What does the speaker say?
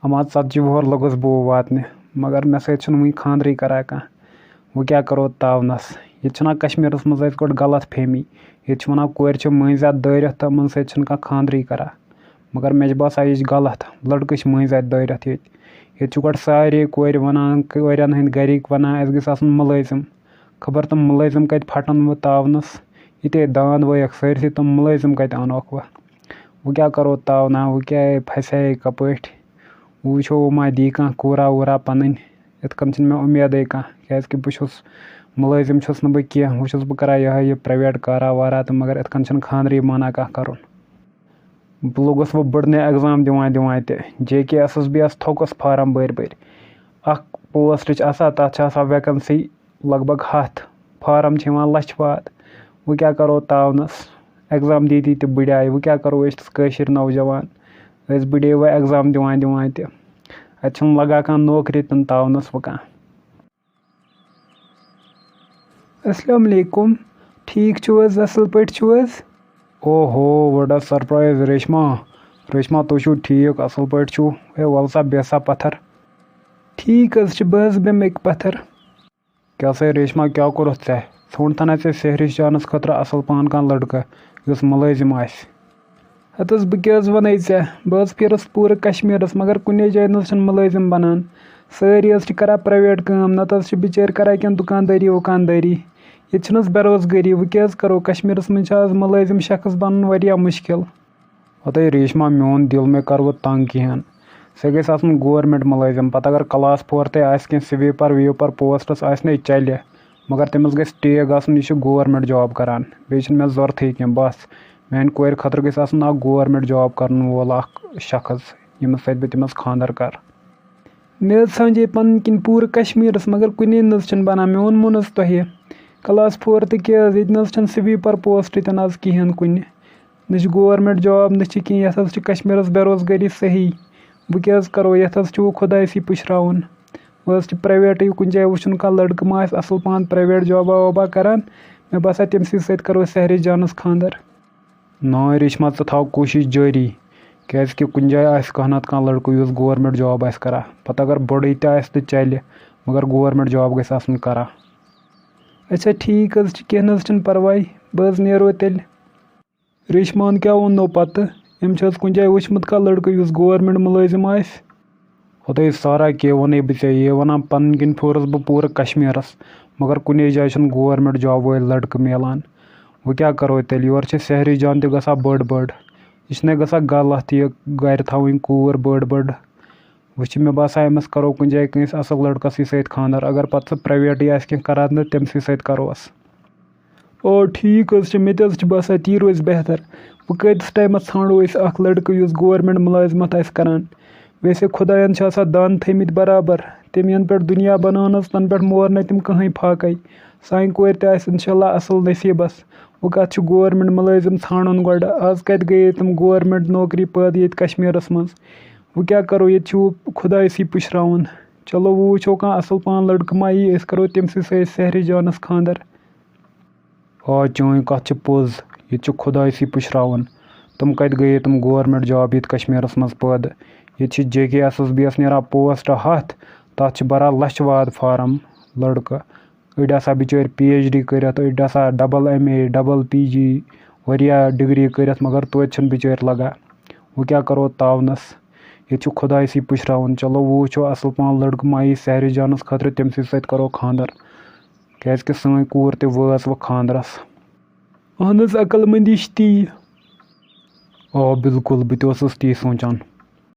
अमा 40 वुहर लगुस बो वातने मगर मे सत वुन खानदर करा कह वो क्या करो तावनस ये कश्मीर मज गोट गलत फहमी ये वन कोर मज दारित तमन सत खानदर करा मगर मे बसान यह गलत लड़क मज दारित ये गोट सारे कोर वन कोरन हंद गरिक वन अस गई मुलाजिम खबर तुम मुलाजिम कत फटन वो तावनस ये दांद वयक सरसी तुम मुलाजिम कत अनोक वो क्या करो तावना वो क्या फंसे कपट वो वो मा दी कह कूरा वूरा पन इत मे उम्मीद कह क्या बहुत मुलाजिम बह कह वो बह करा यह प्राइवेट कारा वारा तो मगर इत खानदर माना कह कर बह लोगस वो बड़ने एग्जाम दिवान JKS बह थोकस फार्म बर पोस्ट तथा वैकेंसी लगभग 100 फार्म लछ वात वो क्या करो तावनस एग्जाम दी दी तो बुढ़ाए वो क्या करो कशीर नौजवान बुढ़े वो एग्जाम दिवान अत लगा कह नौकरी तन तावनस वो कह। अस्सलाम वालेकुम ठीक छुज असल पे ओहो बड़ा सरप्राइज रेशमा तुम ठीक असल पे वल सा बेसा पत्थर ठीक बस बेम एक पत्थर क्या से रेशमा क्या कोर ऐ सोन तन सहरिश जानस खतर असल पान कह लड़का युस मुलाजिम हत बह क्या वन बह फिरस पूरे कश्मीर मगर कुने जाए मुलाजिम बनान सारी करा प्राइवेट काम नत बिचार करा क्या दुकानदारी वुकानदारी ये बेरोजगारी वो क्या करो कश्मीर मज मुलाजिम शख्स बन वरिया मुश्किल पता रेशमा मोन दिल में कर वो तंग कहें से गई गवर्नमेंट मुलाजिम पता अगर क्लास 4 तह स्वीपर वीपर पोस्टस न चल मगर तमिस गई टेग यह गवर्नमेंट जॉब करान बे मे जरूरत कह बस मान कोर खतर गई गवर्नमेंट जॉब कर वोल शख्स यम सत बह तमिस खानदर कर मे समझे पन किन पूरे कश्मीर मगर कुने बनान मे वोनमो तुह क्लास 4 क्या स्वीपर पोस्ट तन कहें कुन न गवर्नमेंट जॉब न कह कश्मीर बेरोजगारी सही बह क्या करो ये खुदायसी पुशरावन वह प्राइवेट कुन जाए वुन कह लड़क मा असल पान प्राइवेट जॉबा वॉबा करान मे बसा तम सत करो सहरिश जानस खानदर ना रेशमा थाव कोशिश जारी क्या कुन जाए कह नत कह लड़क गवर्नमेंट जॉब करा पता अगर बड़े तो चल मगर गवर्नमेंट जॉब गई करा अच्छा ठीक कह परवाह बह नेरो तेल रेशमान क्या वो पत अम कुन जाए वुचमुत कह लड़क गवर्नमेंट मुलाजिम होते सारा के वन बे ये वन पन किन फिरस बह पूरे कश्मीर मगर कुने जाए गवर्नमेंट जॉब वाल लड़क मिलान वो क्या करो तेल योर सहरी जान तो गसा बड़ यह गसा गलत यह गर थवन कूर बड़ वो मे बसान अमस करो कुन जाए कंस असल लड़कस सत खानदर अगर पत् प्राइवेट कह करान तम सत करोस ओ ठीक मे बसान ती रोज बेहतर वो कतिस टाइमस ानो लड़क गवर्नमेंट मुलाजिमत करान वैसे खुदायन दान थमित बराबर तम यन पे दुनिया बनान तन पे मोर न तम कहें फाकै सान कोर इंशाल्लाह असल नसीबस वो कत गवर्नमेंट मुलाजिम ानन गोड आज कत गए तम गवर्नमेंट नौकरी पैद ये कश्मीर मज वो क्या करो ये खुदायसी पुशरावन चलो वो वो कह असल पान लड़क मा यी करो तम सहरिश जानस खानदर आ चोन कत पोज ये खुदायसी पुशरावन तुम कत गए तुम गवर्नमेंट जॉब ये कश्मीर मज पैद ये JKS बस नीरा पोस्ट 100 तथ बरान लछ वाद फार्म लड़क अड़ बिचार PhD कर अड़ डबल MA डबल PG वरिया डिग्री कर मगर तोत बिचार लगा वो क्या करो तावनस ये खुदायसी पुशरावन चलो वो वो असल पान लड़क मा यी सहरिश जानस खतर तम सत करो खानदर क्या सन कूर त वस वो खानदरस अहन अकलमंदी ती बिल्कुल बह ती सोचान।